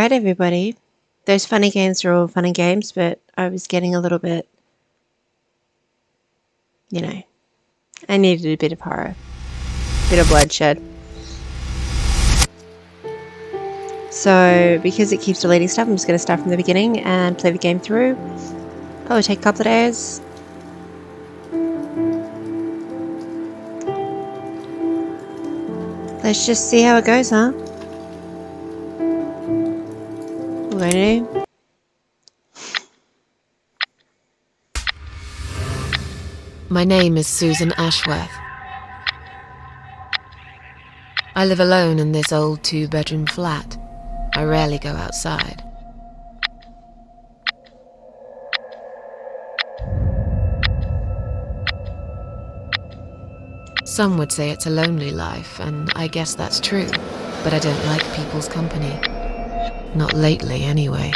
Alright, everybody. Those funny games are all fun and games, but I was getting a little bit, I needed a bit of horror, a bit of bloodshed. So, because it keeps deleting stuff, I'm just going to start from the beginning and play the game through. Probably take a couple of days. Let's just see how it goes, huh? We're going to. My name is Susan Ashworth. I live alone in this old 2-bedroom flat. I rarely go outside. Some would say it's a lonely life, and I guess that's true, but I don't like people's company. Not lately, anyway.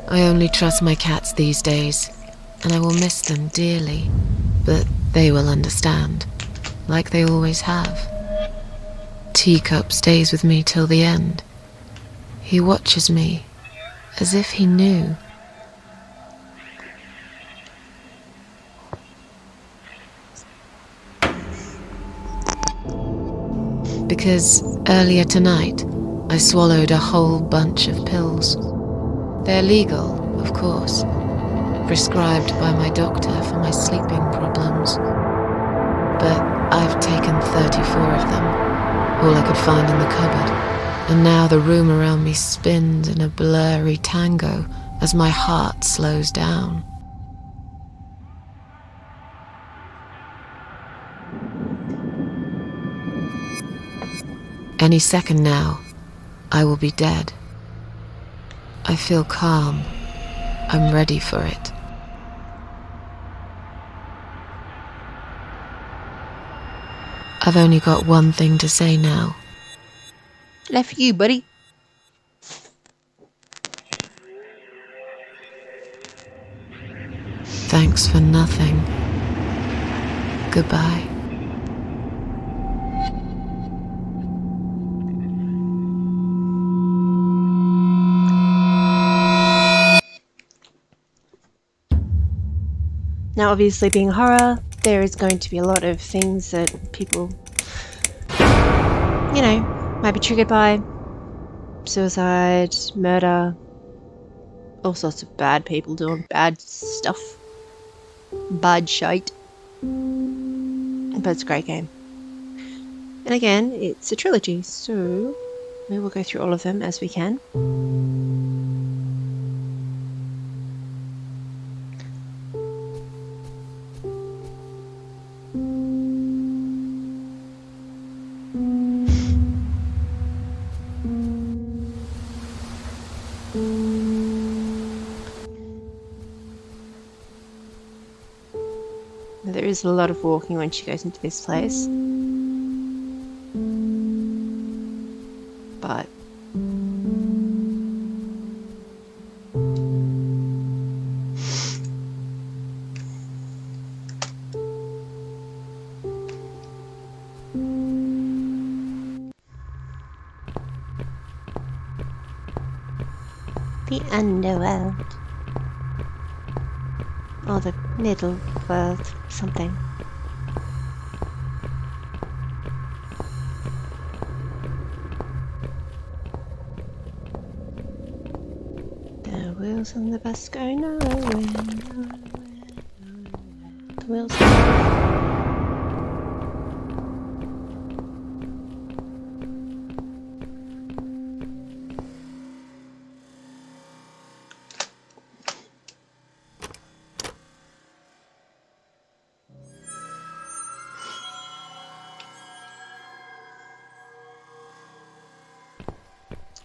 I only trust my cats these days, and I will miss them dearly, but they will understand, like they always have. Teacup stays with me till the end. He watches me, as if he knew. Because earlier tonight, I swallowed a whole bunch of pills. They're legal, of course, prescribed by my doctor for my sleeping problems. But I've taken 34 of them, all I could find in the cupboard, and now the room around me spins in a blurry tango as my heart slows down. Any second now, I will be dead. I feel calm. I'm ready for it. I've only got one thing to say now. Left for you, buddy. Thanks for nothing. Goodbye. Now, obviously, being horror, there is going to be a lot of things that people, might be triggered by. Suicide, murder, all sorts of bad people doing bad stuff. Bad shite. But it's a great game. And again, it's a trilogy, so we will go through all of them as we can. There is a lot of walking when she goes into this place. But the underworld. Or the middle world, something. The wheels on the bus go nowhere, nowhere. The wheels.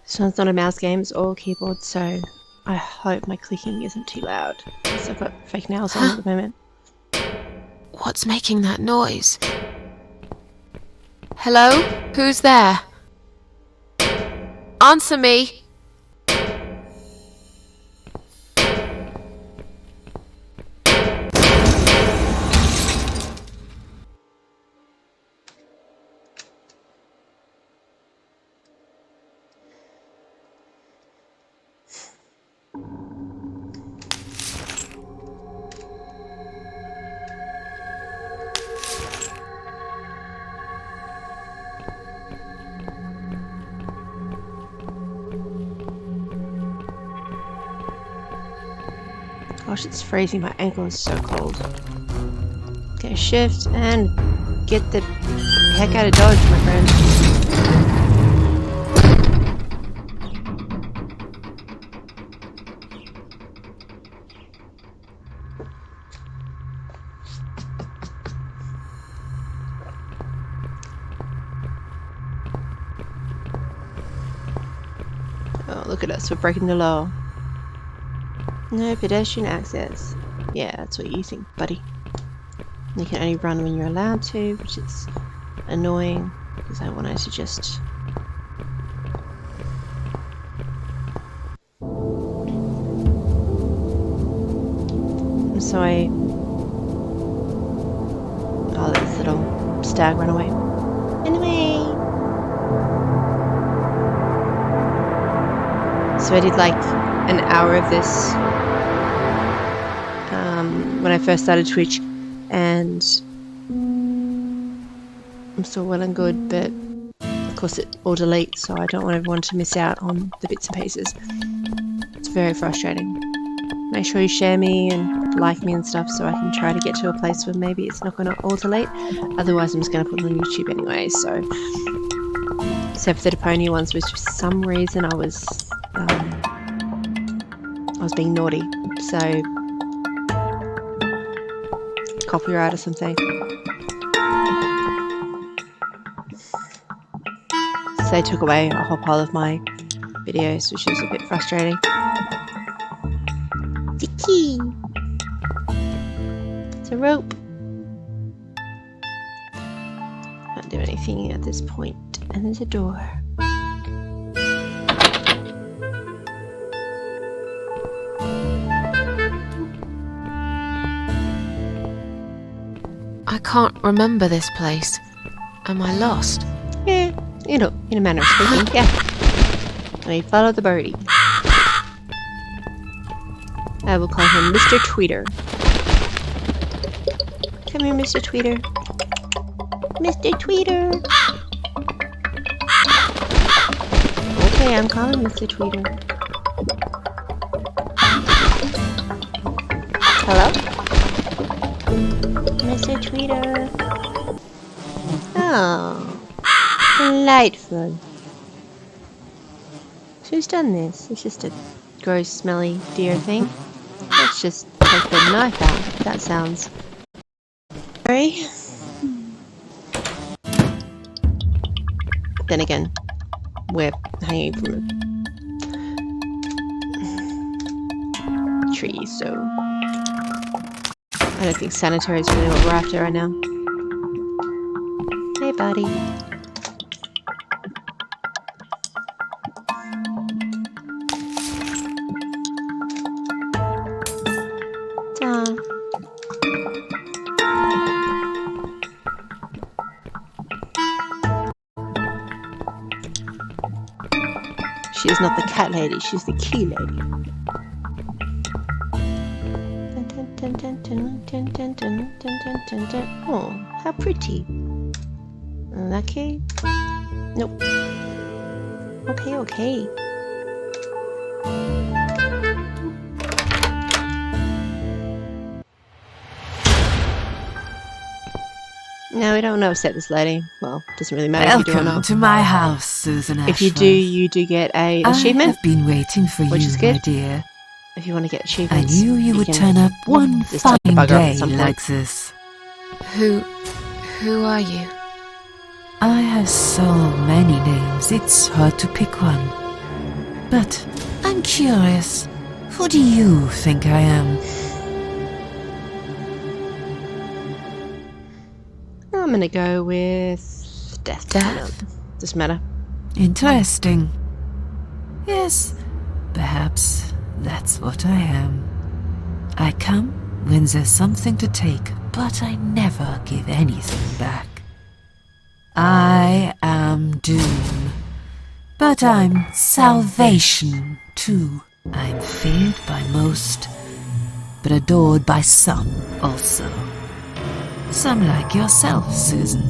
This one's not a mouse game, it's all keyboard, so I hope my clicking isn't too loud. Because I've got fake nails on at the moment. What's making that noise? Hello? Who's there? Answer me! Gosh, it's freezing. My ankle is so cold. Okay, shift and get the heck out of Dodge, my friend. Oh, look at us. We're breaking the law. No pedestrian access. Yeah, that's what you think, buddy. You can only run when you're allowed to, which is annoying because I wanted to just... I'm sorry. Oh, this little stag ran away. Anyway. So I did like an hour of this when I first started Twitch, and I'm still well and good, but of course it all deletes, so I don't want everyone to miss out on the bits and pieces. It's very frustrating. Make sure you share me and like me and stuff so I can try to get to a place where maybe it's not going to all delete. Otherwise I'm just going to put them on YouTube anyway, so... Except for the Deponia ones, which for some reason I was being naughty, so copyright or something. So they took away a whole pile of my videos, which is a bit frustrating. The key. It's a rope. Can't do anything at this point, and there's a door. I can't remember this place. Am I lost? Yeah, you know, in a manner of speaking, yeah. I follow the birdie. I will call him Mr. Tweeter. Come here, Mr. Tweeter. Mr. Tweeter! Okay, I'm calling Mr. Tweeter. Hello? Mr. Tweeter. Oh, delightful. So who's done this? It's just a gross, smelly deer thing. Let's just take the knife out. That sounds... Sorry. Then again, we're hanging from a tree, so... I don't think sanitary is really what we're after right now. Hey, buddy. Ta. She is not the cat lady, she's the key lady. Oh, how pretty. Lucky? Nope. Okay, okay. No, we don't want to upset this lady. Well, doesn't really matter if you do or Welcome not. to my house, Susan Ashworth. If you do, you do get a achievement. I have been waiting for which you, is good. my dear. If you want to get I achievements, knew you would can turn up one just tell the fine bugger off at day some point. like this. Who are you? I have so many names, it's hard to pick one. But I'm curious, who do you think I am? I'm gonna go with death. Death? Doesn't matter. Interesting. Yes, perhaps that's what I am. I come when there's something to take, but I never give anything back. I am doom, but I'm salvation too. I'm feared by most, but adored by some also. Some like yourself, Susan.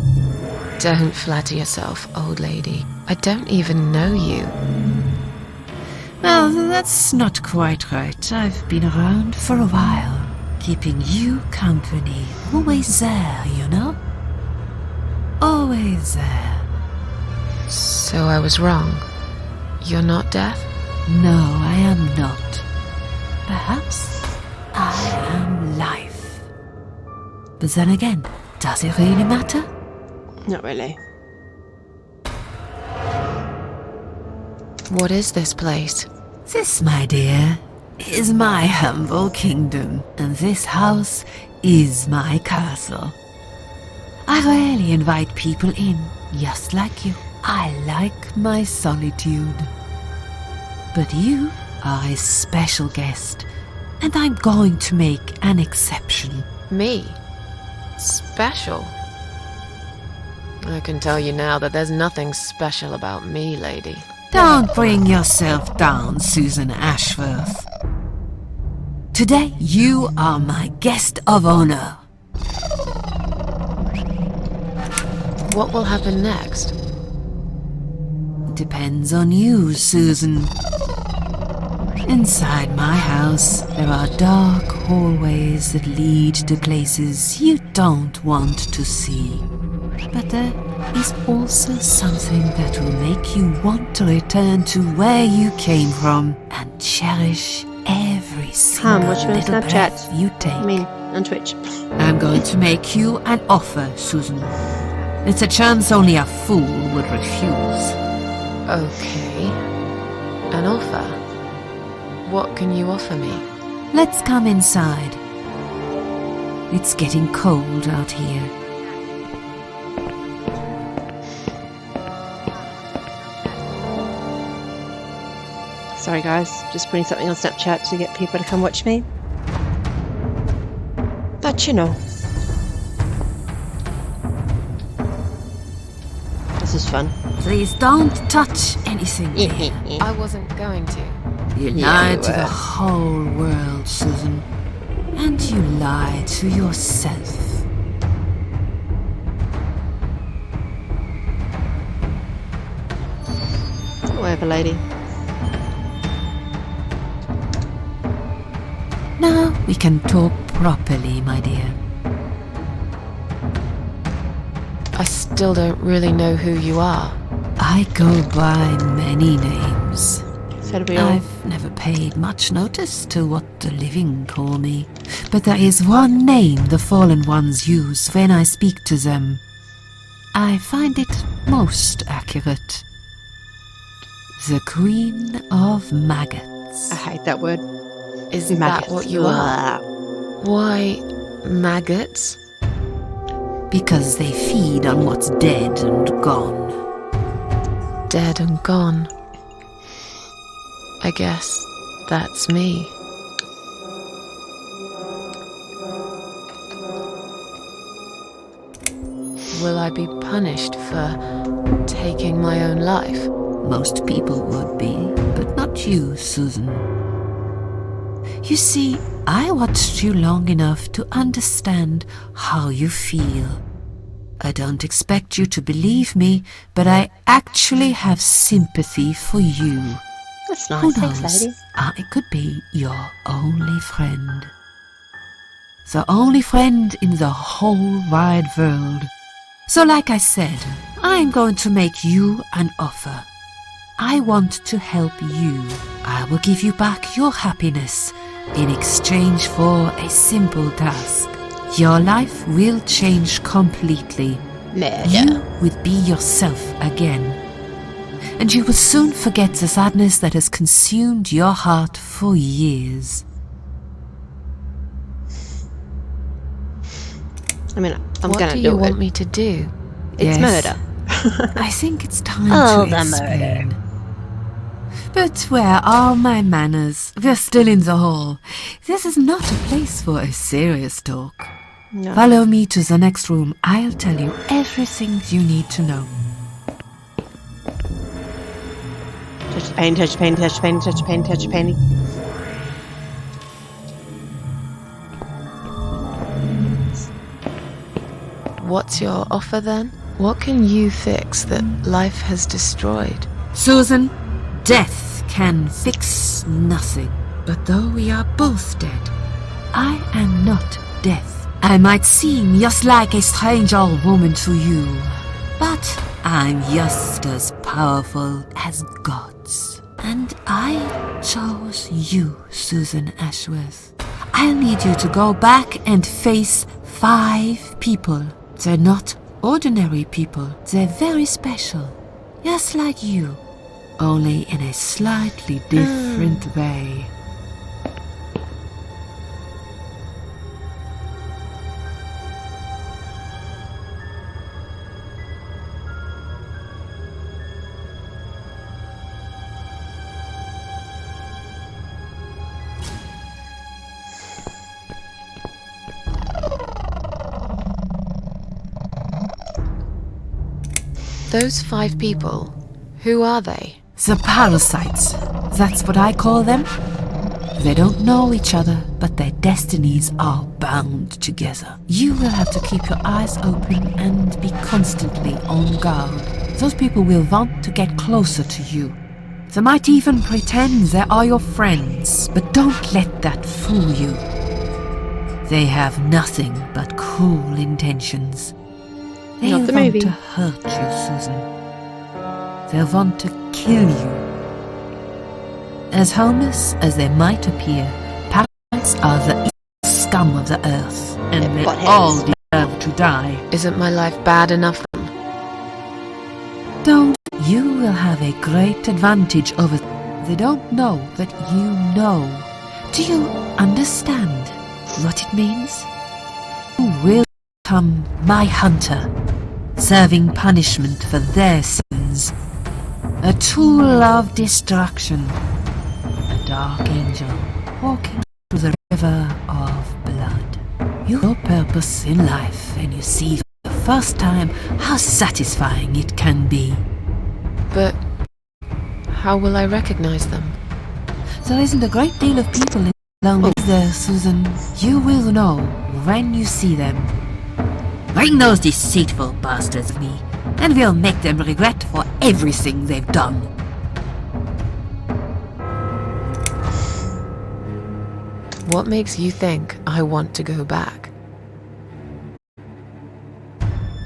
Don't flatter yourself, old lady. I don't even know you. Well, that's not quite right. I've been around for a while, keeping you company. Always there, you know? Always there. So I was wrong. You're not deaf? No, I am not. Perhaps I am life. But then again, does it really matter? Not really. What is this place? This, my dear, is my humble kingdom, and this house is my castle. I rarely invite people in, just like you. I like my solitude. But you are a special guest, and I'm going to make an exception. Me? Special? I can tell you now that there's nothing special about me, lady. Don't bring yourself down, Susan Ashworth. Today, you are my guest of honor. What will happen next? Depends on you, Susan. Inside my house, there are dark hallways that lead to places you don't want to see. But there is also something that will make you want to return to where you came from and cherish every single watch me on little Snapchat. breath you take. I mean, on Twitch. I'm going to make you an offer, Susan. It's a chance only a fool would refuse. Okay. An offer? What can you offer me? Let's come inside. It's getting cold out here. Sorry guys, just putting something on Snapchat to get people to come watch me. But you know. This is fun. Please don't touch anything. dear. I wasn't going to. You Yeah, lied you to were. the whole world, Susan. And you lied to yourself. Whatever, lady. Now we can talk properly, my dear. I still don't really know who you are. I go by many names. So do we all. I've never paid much notice to what the living call me, but there is one name the fallen ones use when I speak to them. I find it most accurate. The Queen of Maggots. I hate that word. Is Maggots. that what you are? Why, maggots? Because they feed on what's dead and gone. Dead and gone. I guess that's me. Will I be punished for taking my own life? Most people would be, but not you, Susan. You see, I watched you long enough to understand how you feel. I don't expect you to believe me, but I actually have sympathy for you. That's Who nice. Thanks, knows? lady. I could be your only friend. The only friend in the whole wide world. So like I said, I'm going to make you an offer. I want to help you. I will give you back your happiness in exchange for a simple task. Your life will change completely. Murder. You will be yourself again. And you will soon forget the sadness that has consumed your heart for years. I mean, I'm What gonna do do you it. want me to do? It's Yes. murder. I think it's time Oh, to the explain. But where are my manners? We're still in the hall. This is not a place for a serious talk. No. Follow me to the next room. I'll tell you everything you need to know. Touch the pain, touch the pain, touch the pain, touch the pain, touch the pain. What's your offer then? What can you fix that life has destroyed? Susan, death can fix nothing. But though we are both dead, I am not death. I might seem just like a strange old woman to you, but I'm just as powerful as gods. And I chose you, Susan Ashworth. I'll need you to go back and face 5 people. They're not ordinary people. They're very special. Just like you, only in a slightly different way. Those 5 people, who are they? The parasites. That's what I call them. They don't know each other, but their destinies are bound together. You will have to keep your eyes open and be constantly on guard. Those people will want to get closer to you. They might even pretend they are your friends, but don't let that fool you. They have nothing but cruel intentions. They Not the want movie. to hurt you, Susan. They'll want to kill you. As harmless as they might appear, parasites are the scum of the earth, and They're they buttheads. all deserve to die. Isn't my life bad enough? Don't. You will have a great advantage over them. They don't know that you know. Do you understand what it means? You will become my hunter, serving punishment for their sins. A tool of destruction. A dark angel walking through the river of blood. Your purpose in life, and you see for the first time how satisfying it can be. But how will I recognize them? There isn't a great deal of people in London, is there, Susan? You will know when you see them. Bring those deceitful bastards to me, and we'll make them regret for everything they've done. What makes you think I want to go back?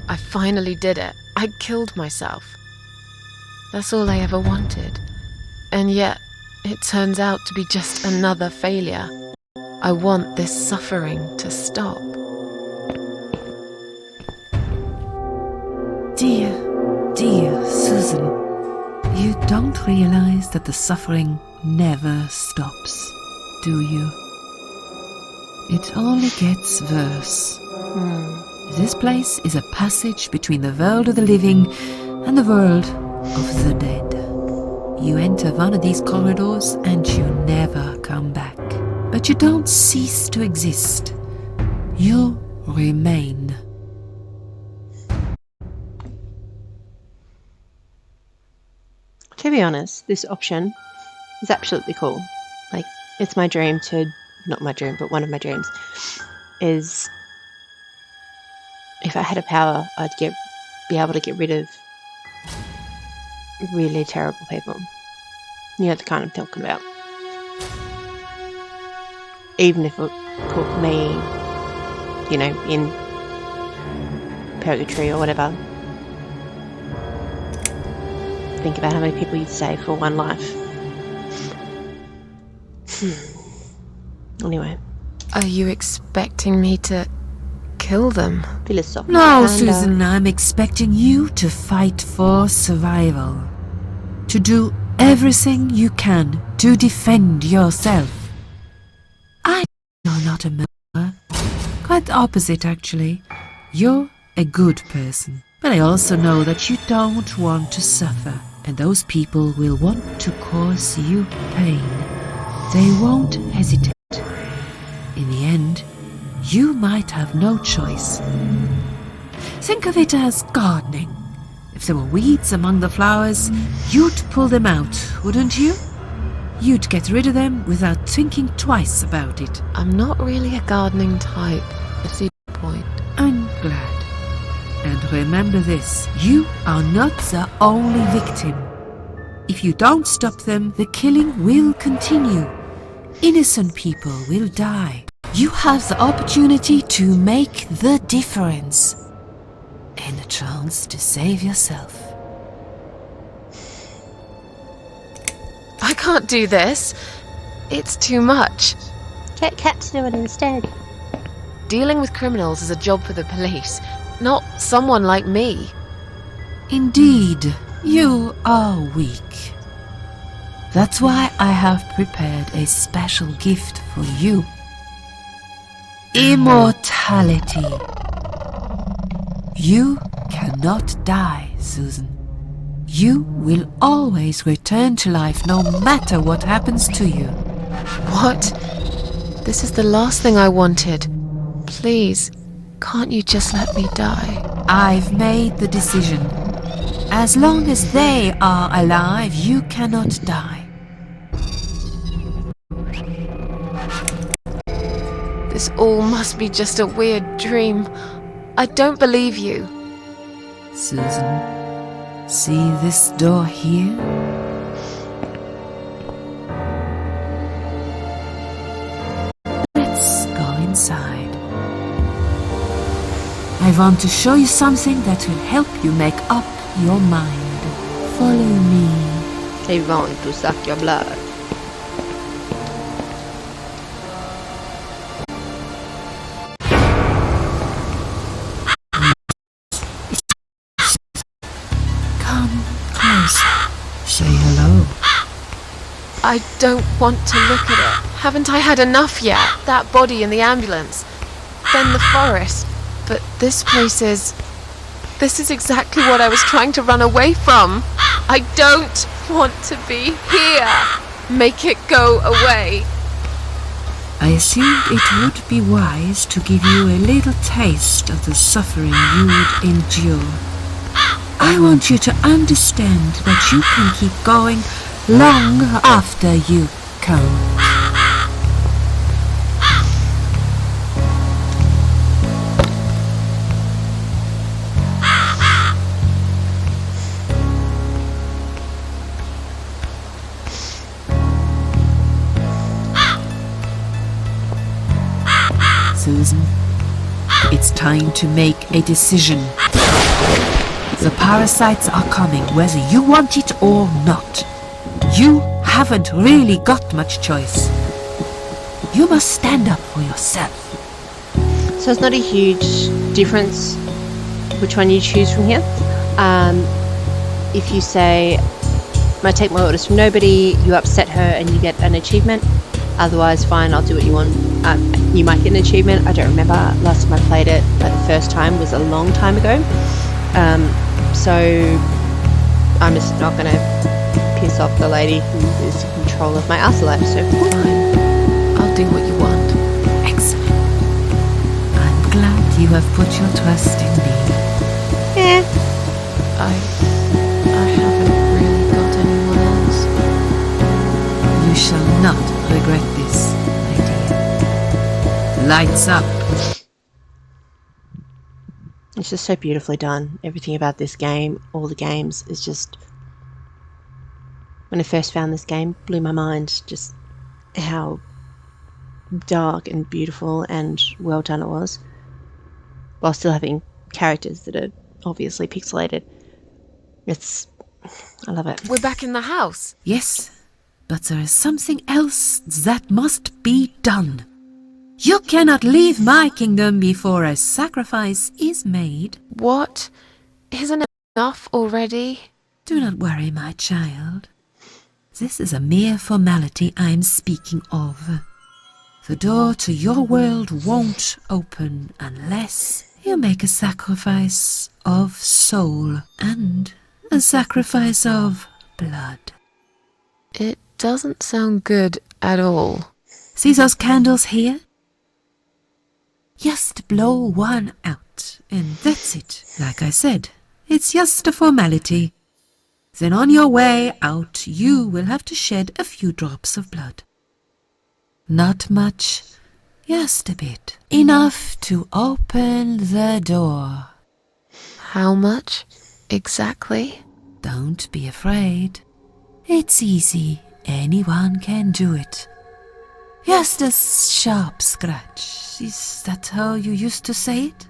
I finally did it. I killed myself. That's all I ever wanted. And yet, it turns out to be just another failure. I want this suffering to stop. Dear Susan, you don't realize that the suffering never stops, do you? It only gets worse. This place is a passage between the world of the living and the world of the dead. You enter one of these corridors and you never come back. But you don't cease to exist. You remain. To be honest, this option is absolutely cool. Like, it's my dream to, not my dream, but one of my dreams, is if I had a power, I'd be able to get rid of really terrible people. You know the kind I'm talking about. Even if it put me, you know, in purgatory or whatever. Think about how many people you'd save for one life. Anyway. Are you expecting me to kill them? Philosophy. No, Susan, I'm expecting you to fight for survival. To do everything you can to defend yourself. I know you're not a murderer. Quite the opposite, actually. You're a good person. But I also know that you don't want to suffer. And those people will want to cause you pain. They won't hesitate. In the end, you might have no choice. Think of it as gardening. If there were weeds among the flowers, you'd pull them out, wouldn't you? You'd get rid of them without thinking twice about it. I'm not really a gardening type. I see your point. I'm glad. And remember this, you are not the only victim. If you don't stop them, the killing will continue. Innocent people will die. You have the opportunity to make the difference. And a chance to save yourself. I can't do this. It's too much. Get Cat to do it instead. Dealing with criminals is a job for the police, not someone like me. Indeed, you are weak. That's why I have prepared a special gift for you. Immortality. You cannot die, Susan. You will always return to life no matter what happens to you. What? This is the last thing I wanted. Please, can't you just let me die? I've made the decision. As long as they are alive, you cannot die. This all must be just a weird dream. I don't believe you. Susan, see this door here? Let's go inside. I want to show you something that will help you make up your mind. Follow me. They want to suck your blood. Come closer. Say hello. I don't want to look at it. Haven't I had enough yet? That body in the ambulance. Then the forest. But this place is... This is exactly what I was trying to run away from. I don't want to be here. Make it go away. I assumed it would be wise to give you a little taste of the suffering you would endure. I want you to understand that you can keep going long after you come. Susan, it's time to make a decision. The parasites are coming, whether you want it or not. You haven't really got much choice. You must stand up for yourself. So it's not a huge difference which one you choose from here. If you say, I take my orders from nobody, you upset her and you get an achievement. Otherwise, fine, I'll do what you want. You might get an achievement. I don't remember. Last time I played it, like the first time, was a long time ago. So I'm just not going to piss off the lady who is in control of my isolate. So Fine. I'll do what you want. Excellent. I'm glad you have put your trust in me. yeah, I haven't really got anyone else. You shall not regret this, my dear. Lights up. it's just so beautifully done. Everything about this game, all the games, is just... When I first found this game, blew my mind. Just how dark and beautiful and well done it was, while still having characters that are obviously pixelated. I love it. We're back in the house. Yes, but there is something else that must be done. You cannot leave my kingdom before a sacrifice is made. What? Isn't it enough already? Do not worry, my child. This is a mere formality I'm speaking of. The door to your world won't open unless you make a sacrifice of soul and a sacrifice of blood. It doesn't sound good at all. See those candles here? Just blow one out, and that's it. Like I said, it's just a formality. Then on your way out, you will have to shed a few drops of blood. Not much, just a bit. Enough to open the door. How much exactly? Don't be afraid. It's easy. Anyone can do it. Just a sharp scratch. Is that how you used to say it?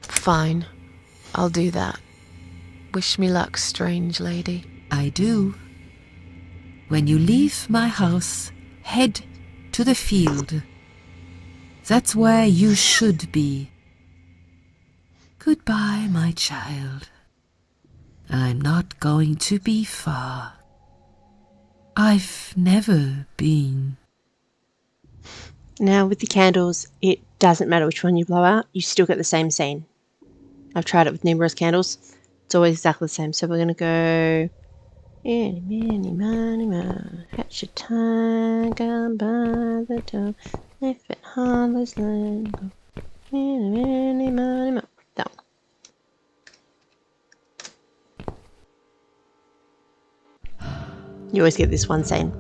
Fine. I'll do that. Wish me luck, strange lady. I do. When you leave my house, head to the field. That's where you should be. Goodbye, my child. I'm not going to be far. I've never been. Now, with the candles, it doesn't matter which one you blow out, you still get the same scene. I've tried it with numerous candles. It's always exactly the same. So we're going to go... Eeny, meeny, miny, moe. Hatch a tiger by the toe. If it hollers, let it go. Eeny, meeny, miny, moe. That one. You always get this one scene.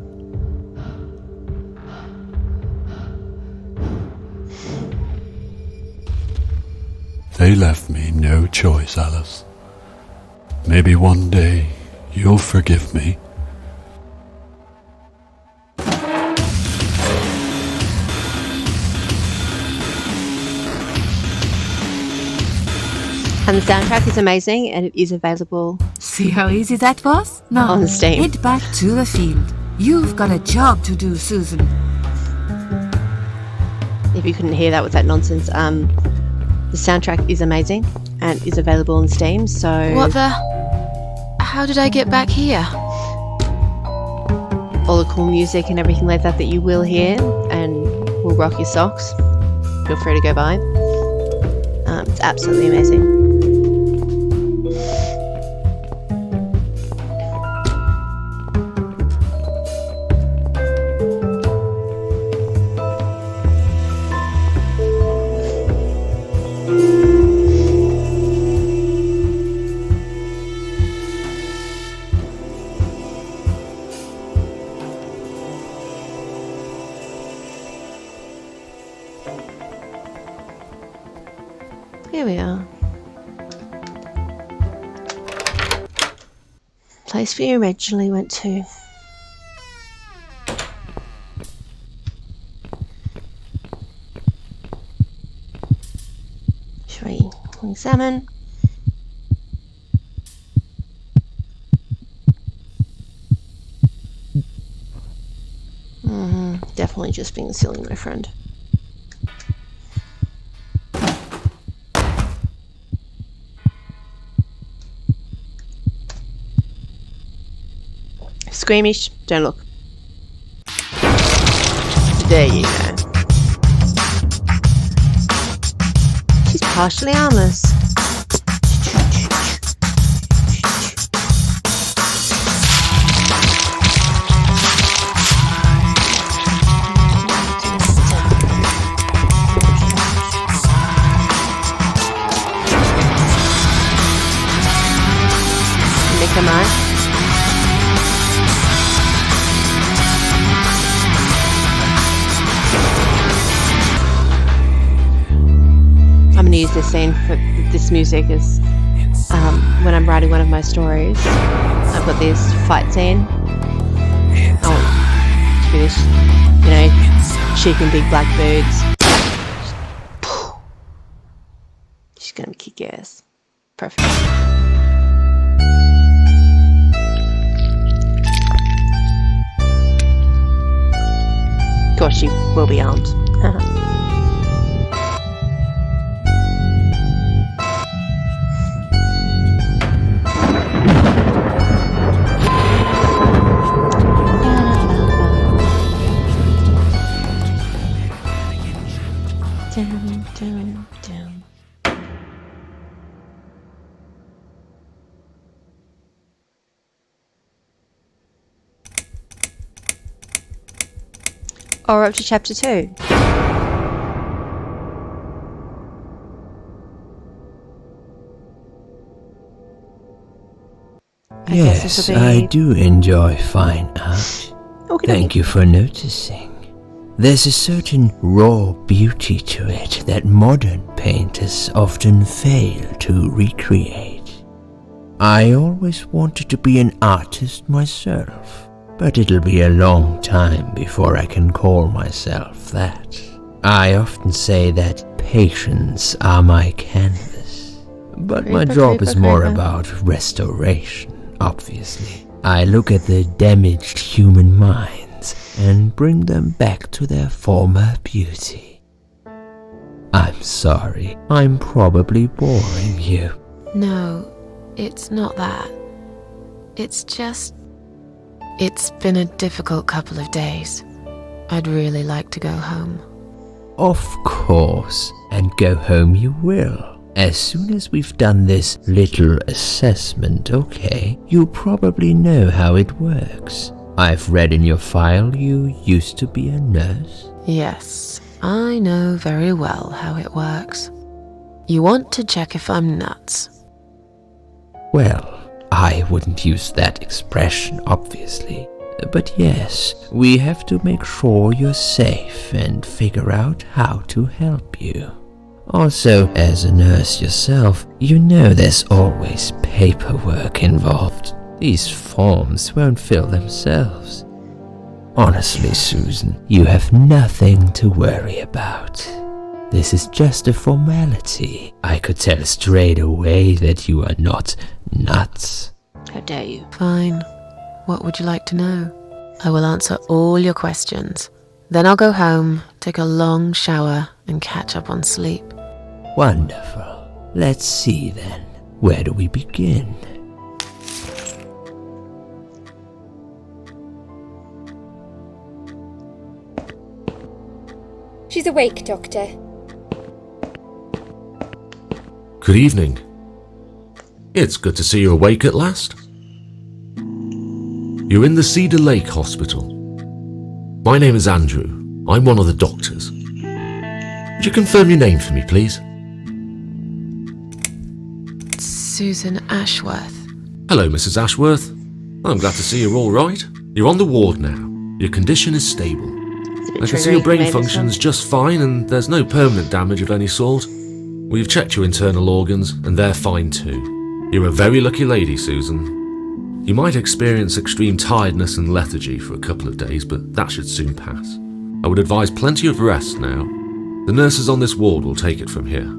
They left me no choice, Alice. Maybe one day you'll forgive me. And the soundtrack is amazing, and it is available. See how easy that was? Now, On Steam. head back to the field. You've got a job to do, Susan. If you couldn't hear that with that nonsense, the soundtrack is amazing and is available on Steam. So What the? How did I get back here? all the cool music and everything like that you will hear and will rock your socks, feel free to go by. It's absolutely amazing. Here we are. Place we originally went to. Shall we examine? Definitely just being silly, my friend. Squeamish, don't look. There you go. She's partially armless. Nick am I? I'm going to use this scene for this music as when I'm writing one of my stories. I've got this fight scene. I want to be this, you know, chick in big black boots. She's going to kick ass. Perfect. Of course, she will be armed. Or up to chapter 2. Yes, I do enjoy fine art. Okay, Thank you for noticing. There's a certain raw beauty to it that modern painters often fail to recreate. I always wanted to be an artist myself, but it'll be a long time before I can call myself that. I often say that patients are my canvas, but my job is more about restoration, obviously. I look at the damaged human minds and bring them back to their former beauty. I'm sorry, I'm probably boring you. No, it's not that. It's just... It's been a difficult couple of days. I'd really like to go home. Of course, and go home you will. As soon as we've done this little assessment, okay? You probably know how it works. I've read in your file you used to be a nurse. Yes, I know very well how it works. You want to check if I'm nuts. Well, I wouldn't use that expression, obviously. But yes, we have to make sure you're safe and figure out how to help you. Also, as a nurse yourself, you know there's always paperwork involved. These forms won't fill themselves. Honestly, Susan, you have nothing to worry about. This is just a formality. I could tell straight away that you are not nuts. How dare you? Fine. What would you like to know? I will answer all your questions. Then I'll go home, take a long shower, and catch up on sleep. Wonderful. Let's see then. Where do we begin? She's awake, Doctor. Good evening. It's good to see you awake at last. You're in the Cedar Lake Hospital. My name is Andrew. I'm one of the doctors. Would you confirm your name for me, please? Susan Ashworth. Hello, Mrs. Ashworth. I'm glad to see you're all right. You're on the ward now. Your condition is stable. I can see your brain functions just fine and there's no permanent damage of any sort. We've checked your internal organs and they're fine too. You're a very lucky lady, Susan. You might experience extreme tiredness and lethargy for a couple of days, but that should soon pass. I would advise plenty of rest now. The nurses on this ward will take it from here.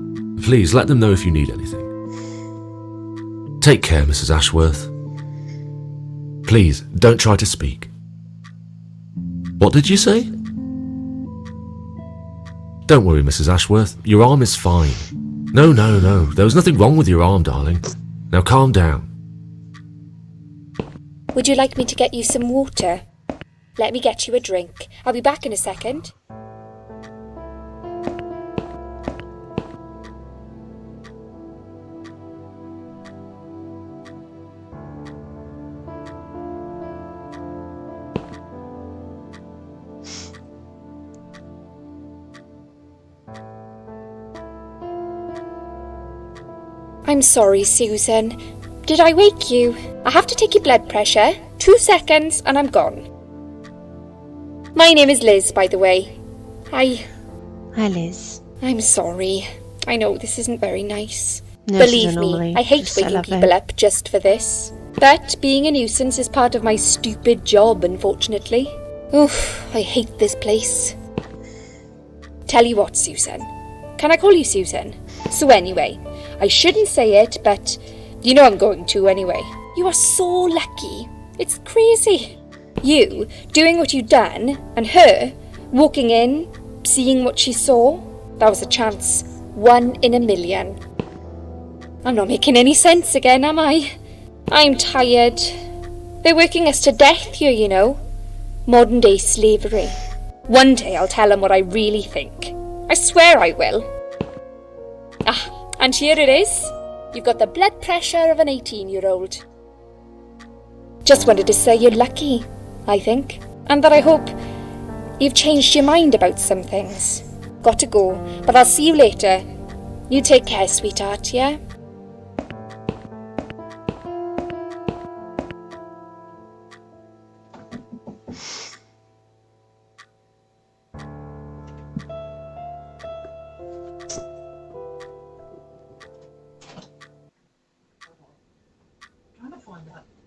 Please let them know if you need anything. Take care, Mrs. Ashworth. Please, don't try to speak. What did you say? Don't worry, Mrs. Ashworth. Your arm is fine. No. There was nothing wrong with your arm, darling. Now calm down. Would you like me to get you some water? Let me get you a drink. I'll be back in a second. I'm sorry, Susan. Did I wake you? I have to take your blood pressure. 2 seconds and I'm gone. My name is Liz, by the way. Hi, Liz. I'm sorry. I know this isn't very nice. Nurses Believe are me, normally I hate just so waking lovely. people up just for this. But being a nuisance is part of my stupid job, unfortunately. Oof, I hate this place. Tell you what, Susan. Can I call you Susan? So anyway, I shouldn't say it, but you know I'm going to anyway. You are so lucky. It's crazy. You doing what you done, and her walking in, seeing what she saw. That was a chance. 1 in a million. I'm not making any sense again, am I? I'm tired. They're working us to death here, you know. Modern day slavery. One day I'll tell them what I really think. I swear I will. Ah, and here it is. You've got the blood pressure of an 18-year-old. Just wanted to say you're lucky, I think. And that I hope you've changed your mind about some things. Got to go, but I'll see you later. You take care, sweetheart, yeah? find out.